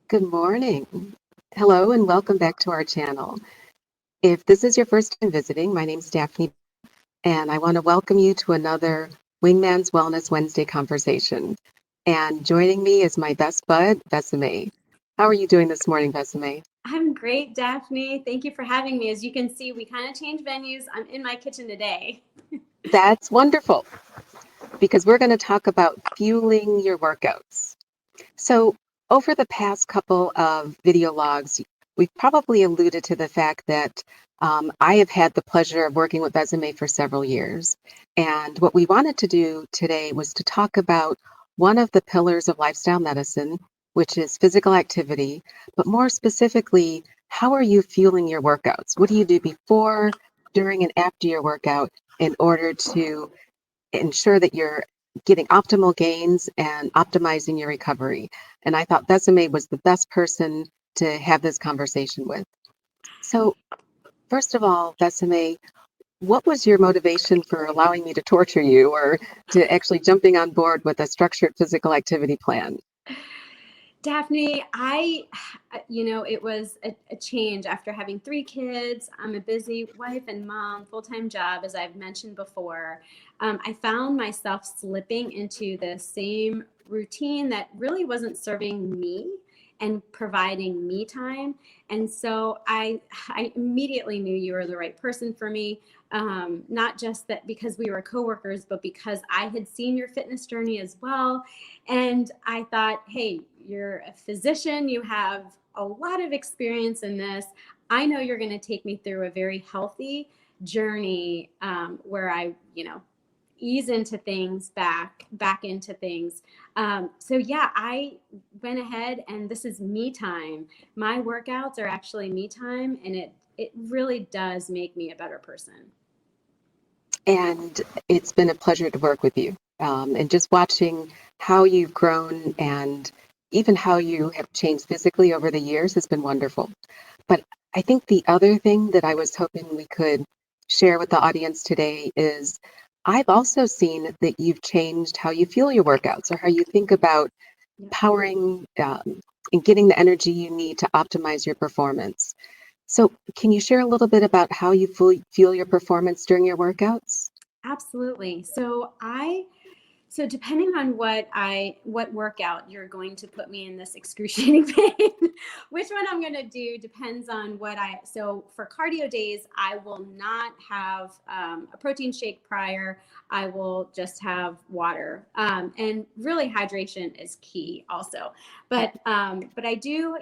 Good morning. Hello and welcome back to our channel. If this is your first time visiting, my name's Daphne and I want to welcome you to another Wingman's Wellness Wednesday conversation. And joining me is my best bud, Vesime. How are you doing this morning, Vesime? I'm great, Daphne. Thank you for having me. As you can see, we kind of changed venues. I'm in my kitchen today. That's wonderful because we're going to talk about fueling your workouts. So, over the past couple of video logs, we've probably alluded to the fact that I have had the pleasure of working with Vesime for several years. And what we wanted to do today was to talk about one of the pillars of lifestyle medicine, which is physical activity, but more specifically, how are you fueling your workouts? What do you do before, during, and after your workout in order to ensure that you're getting optimal gains and optimizing your recovery? And I thought Besame was the best person to have this conversation with. So, first of all, Besame, what was your motivation for allowing me to torture you or to actually jumping on board with a structured physical activity plan? Daphne, it was a change after having 3 kids. I'm a busy wife and mom, full-time job, as I've mentioned before. I found myself slipping into the same routine that really wasn't serving me and providing me time. And so I immediately knew you were the right person for me. Not just that because we were coworkers, but because I had seen your fitness journey as well. And I thought, hey, you're a physician, you have a lot of experience in this. I know you're going to take me through a very healthy journey where I, ease into things, back into things. So yeah, I went ahead and this is me time. My workouts are actually me time, and it really does make me a better person. And it's been a pleasure to work with you. And just watching how you've grown and even how you have changed physically over the years has been wonderful. But I think the other thing that I was hoping we could share with the audience today is I've also seen that you've changed how you feel your workouts or how you think about Yep. powering and getting the energy you need to optimize your performance. So, can you share a little bit about how you feel your performance during your workouts? Absolutely. So depending on what workout you're going to put me in this excruciating pain, which one I'm going to do depends on so for cardio days, I will not have a protein shake prior. I will just have water. And really hydration is key also. But I do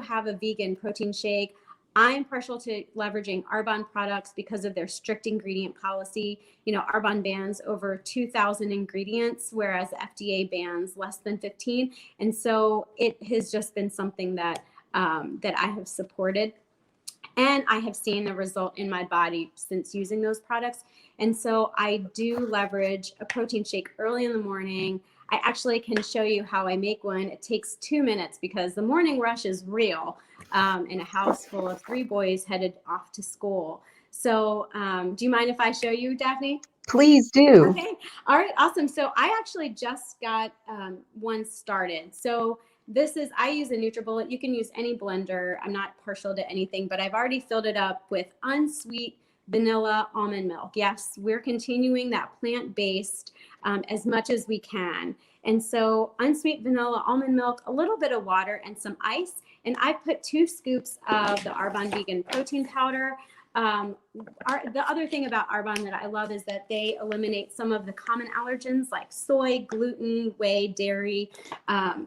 have a vegan protein shake. I'm partial to leveraging Arbonne products because of their strict ingredient policy. Arbonne bans over 2,000 ingredients, whereas FDA bans less than 15. And so it has just been something that I have supported. And I have seen a result in my body since using those products. And so I do leverage a protein shake early in the morning. I actually can show you how I make one. It takes 2 minutes because the morning rush is real in a house full of 3 boys headed off to school. So do you mind if I show you, Daphne? Please do. Okay. All right. Awesome. So I actually just got one started. So I use a NutriBullet. You can use any blender. I'm not partial to anything, but I've already filled it up with unsweet vanilla almond milk. Yes, we're continuing that plant-based as much as we can. And so unsweet vanilla almond milk, a little bit of water and some ice. And I put 2 scoops of the Arbonne vegan protein powder. The other thing about Arbonne that I love is that they eliminate some of the common allergens like soy, gluten, whey, dairy.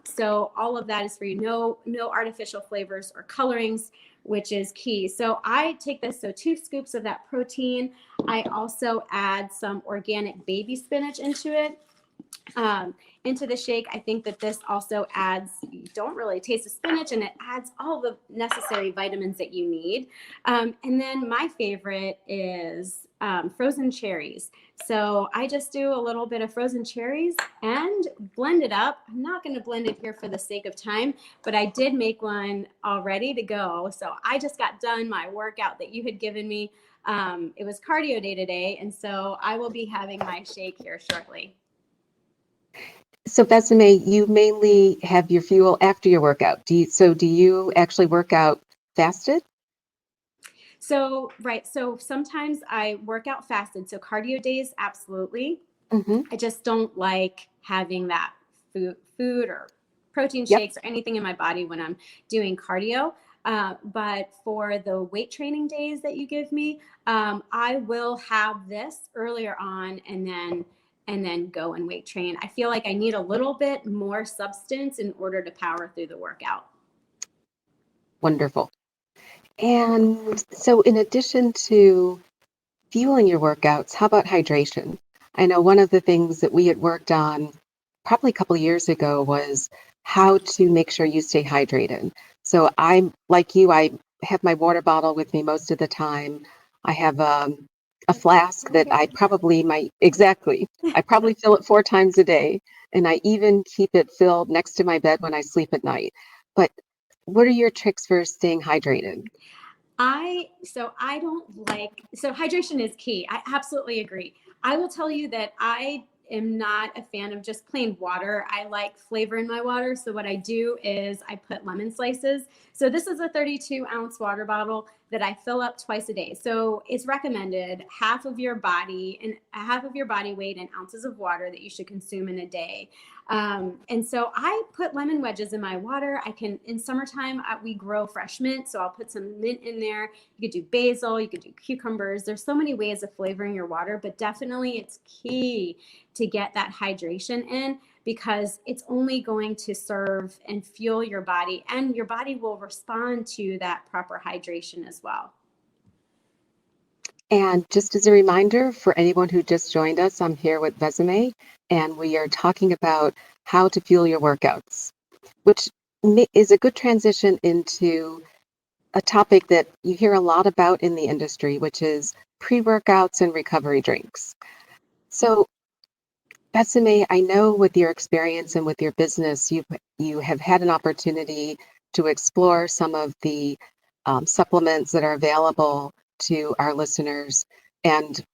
So all of that is for you. No artificial flavors or colorings, which is key. So I take this, so 2 scoops of that protein. I also add some organic baby spinach into it. Into the shake. I think that this also adds, you don't really taste the spinach, and it adds all the necessary vitamins that you need. And then my favorite is frozen cherries. So I just do a little bit of frozen cherries and blend it up. I'm not going to blend it here for the sake of time, but I did make one all ready to go. So I just got done my workout that you had given me. It was cardio day today, and so I will be having my shake here shortly. So Besame, you mainly have your fuel after your workout. Do you actually work out fasted? So, right. So sometimes I work out fasted. So cardio days, absolutely. Hmm. I just don't like having that food or protein Yep. shakes or anything in my body when I'm doing cardio. But for the weight training days that you give me, I will have this earlier on and then go and weight train. I feel like I need a little bit more substance in order to power through the workout. Wonderful. And so in addition to fueling your workouts, how about hydration? I know one of the things that we had worked on probably a couple of years ago was how to make sure you stay hydrated. So I'm like you, I have my water bottle with me most of the time. I have a flask that I probably might, exactly, I probably fill it 4 times a day. And I even keep it filled next to my bed when I sleep at night. But what are your tricks for staying hydrated? I don't like, so hydration is key. I absolutely agree. I will tell you that I am not a fan of just plain water. I like flavor in my water. So what I do is I put lemon slices. So this is a 32-ounce water bottle that I fill up twice a day. So it's recommended half of your body weight in ounces of water that you should consume in a day. And so I put lemon wedges in my water. In summertime, we grow fresh mint. So I'll put some mint in there. You could do basil, you could do cucumbers. There's so many ways of flavoring your water, but definitely it's key to get that hydration in because it's only going to serve and fuel your body, and your body will respond to that proper hydration as well. And just as a reminder for anyone who just joined us, I'm here with Vesime, and we are talking about how to fuel your workouts, which is a good transition into a topic that you hear a lot about in the industry, which is pre-workouts and recovery drinks. So, Besame, I know with your experience and with your business, you have had an opportunity to explore some of the supplements that are available to our listeners. And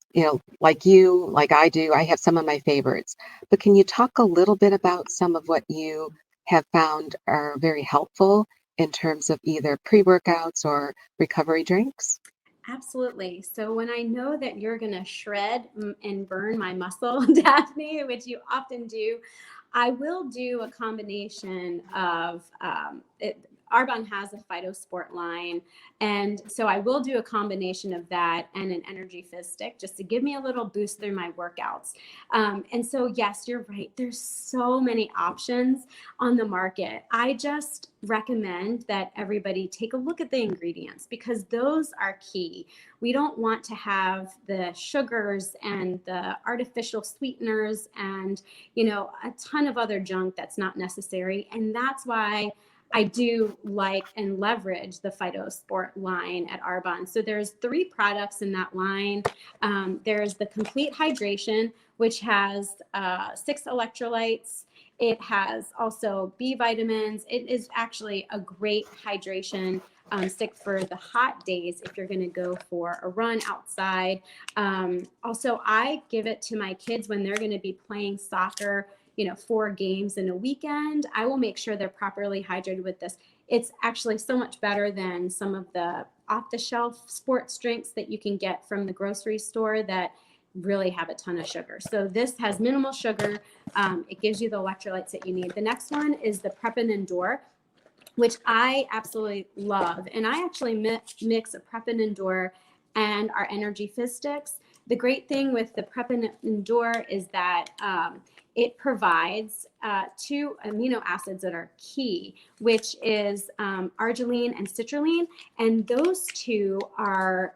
like you, like I do, I have some of my favorites. But can you talk a little bit about some of what you have found are very helpful in terms of either pre-workouts or recovery drinks? Absolutely. So when I know that you're going to shred and burn my muscle, Daphne, which you often do, I will do a combination of Arbonne has a phytosport line, and so I will do a combination of that and an energy fizz stick just to give me a little boost through my workouts. And so, yes, you're right. There's so many options on the market. I just recommend that everybody take a look at the ingredients because those are key. We don't want to have the sugars and the artificial sweeteners and a ton of other junk that's not necessary. And that's why I do like and leverage the Phytosport line at Arbonne. So there's 3 products in that line. There's the Complete Hydration, which has 6 electrolytes. It has also B vitamins. It is actually a great hydration stick for the hot days if you're going to go for a run outside. Also, I give it to my kids when they're going to be playing soccer, 4 games in a weekend. I will make sure they're properly hydrated with this. It's actually so much better than some of the off-the-shelf sports drinks that you can get from the grocery store that really have a ton of sugar. So this has minimal sugar. It gives you the electrolytes that you need. The next one is the Prep and Endure, which I absolutely love. And I actually mix a Prep and Endure and our Energy Fizz sticks. The great thing with the Prep and Endure is that it provides 2 amino acids that are key, which is arginine and citrulline. And those 2 are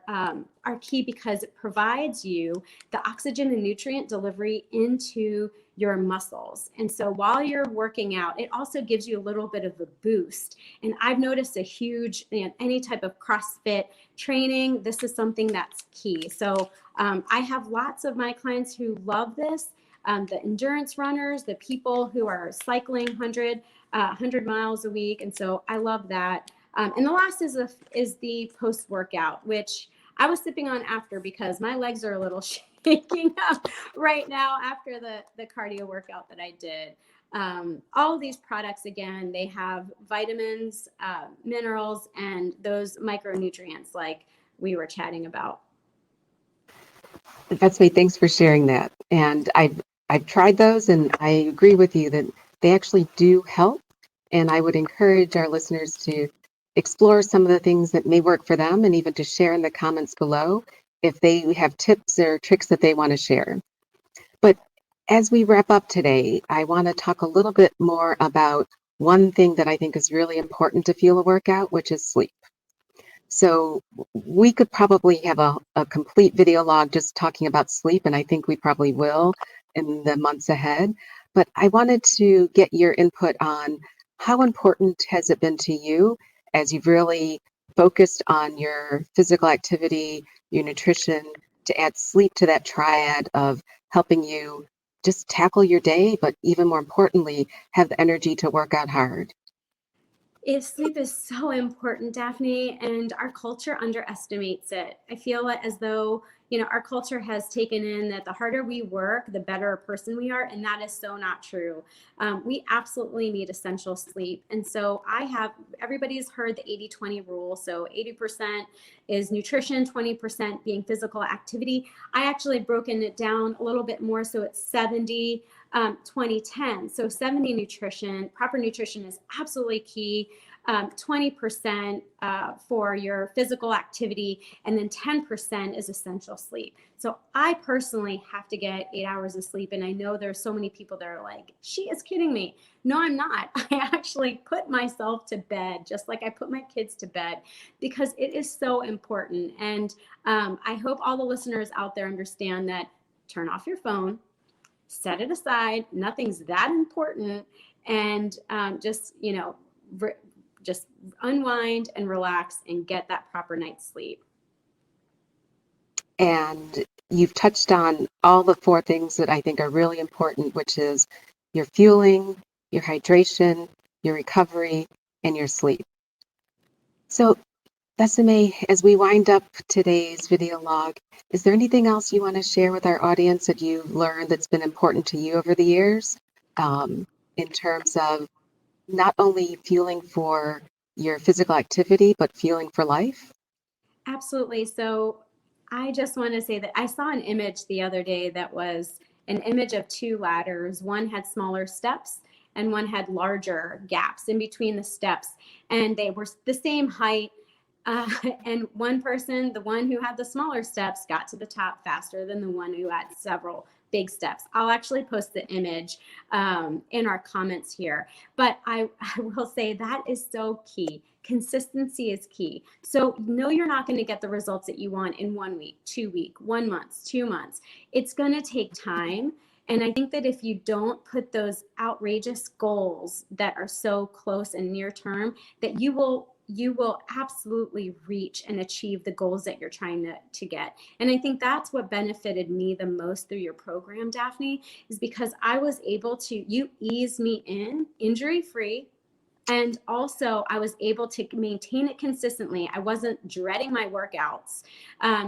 key because it provides you the oxygen and nutrient delivery into your muscles. And so while you're working out, it also gives you a little bit of a boost. And I've noticed a huge, any type of CrossFit training, this is something that's key. So I have lots of my clients who love this. The endurance runners, the people who are cycling 100 miles a week. And so I love that. And the last is the post-workout, which I was sipping on after because my legs are a little waking up right now after the cardio workout that I did. All of these products, again, they have vitamins, minerals, and those micronutrients like we were chatting about. That's me. Thanks for sharing that. And I've tried those, and I agree with you that they actually do help. And I would encourage our listeners to explore some of the things that may work for them, and even to share in the comments below if they have tips or tricks that they want to share. But as we wrap up today, I want to talk a little bit more about one thing that I think is really important to fuel a workout, which is sleep. So we could probably have a complete video log just talking about sleep, and I think we probably will in the months ahead. But I wanted to get your input on how important has it been to you as you've really focused on your physical activity, your nutrition, to add sleep to that triad of helping you just tackle your day, but even more importantly, have the energy to work out hard. Sleep is so important, Daphne, and our culture underestimates it. I feel as though, our culture has taken in that the harder we work, the better a person we are, and that is so not true. We absolutely need essential sleep. And so everybody's heard the 80-20 rule. So 80% is nutrition, 20% being physical activity. I actually broken it down a little bit more. So it's 70, 20-10. So 70 nutrition, proper nutrition is absolutely key. 20% for your physical activity, and then 10% is essential sleep. So I personally have to get 8 hours of sleep. And I know there's so many people that are like, she is kidding me. No, I'm not. I actually put myself to bed just like I put my kids to bed because it is so important. And I hope all the listeners out there understand that. Turn off your phone, set it aside. Nothing's that important. And just unwind and relax and get that proper night's sleep. And you've touched on all the four things that I think are really important, which is your fueling, your hydration, your recovery, and your sleep. So, Vesime, as we wind up today's video log, is there anything else you want to share with our audience that you've learned that's been important to you over the years, in terms of not only fueling for your physical activity, but fueling for life? Absolutely. So I just want to say that I saw an image the other day that was an image of two ladders. One had smaller steps and one had larger gaps in between the steps. And they were the same height. And one person, the one who had the smaller steps, got to the top faster than the one who had several big steps. I'll actually post the image in our comments here. But I will say that is so key. Consistency is key. So no, you're not going to get the results that you want in 1 week, 2 week, 1 month, 2 months. It's going to take time. And I think that if you don't put those outrageous goals that are so close and near term, that you will absolutely reach and achieve the goals that you're trying to get. And I think that's what benefited me the most through your program, Daphne, is because I was able to, you ease me in injury-free. And also I was able to maintain it consistently. I wasn't dreading my workouts.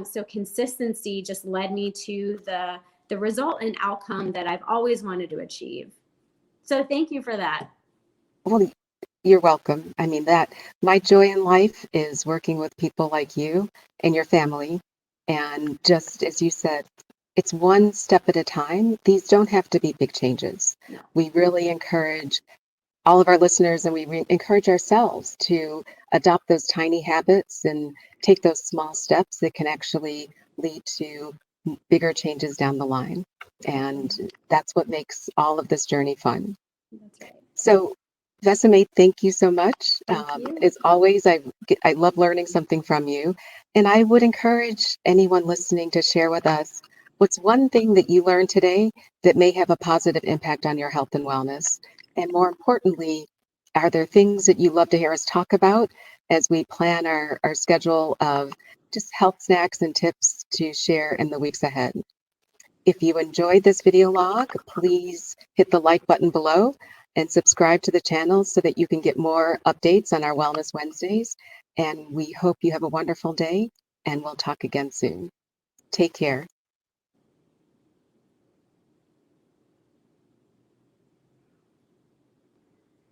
So consistency just led me to the result and outcome that I've always wanted to achieve. So thank you for that. Well, you're welcome. I mean, that my joy in life is working with people like you and your family. And just as you said, it's one step at a time. These don't have to be big changes. No. We really encourage all of our listeners, and we encourage ourselves to adopt those tiny habits and take those small steps that can actually lead to bigger changes down the line. And that's what makes all of this journey fun. That's right. So, Vesime, thank you so much. Thank you. As always, I love learning something from you. And I would encourage anyone listening to share with us what's one thing that you learned today that may have a positive impact on your health and wellness. And more importantly, are there things that you love to hear us talk about as we plan our schedule of just health snacks and tips to share in the weeks ahead? If you enjoyed this video log, please hit the like button below and subscribe to the channel so that you can get more updates on our Wellness Wednesdays. And we hope you have a wonderful day, and we'll talk again soon. Take care.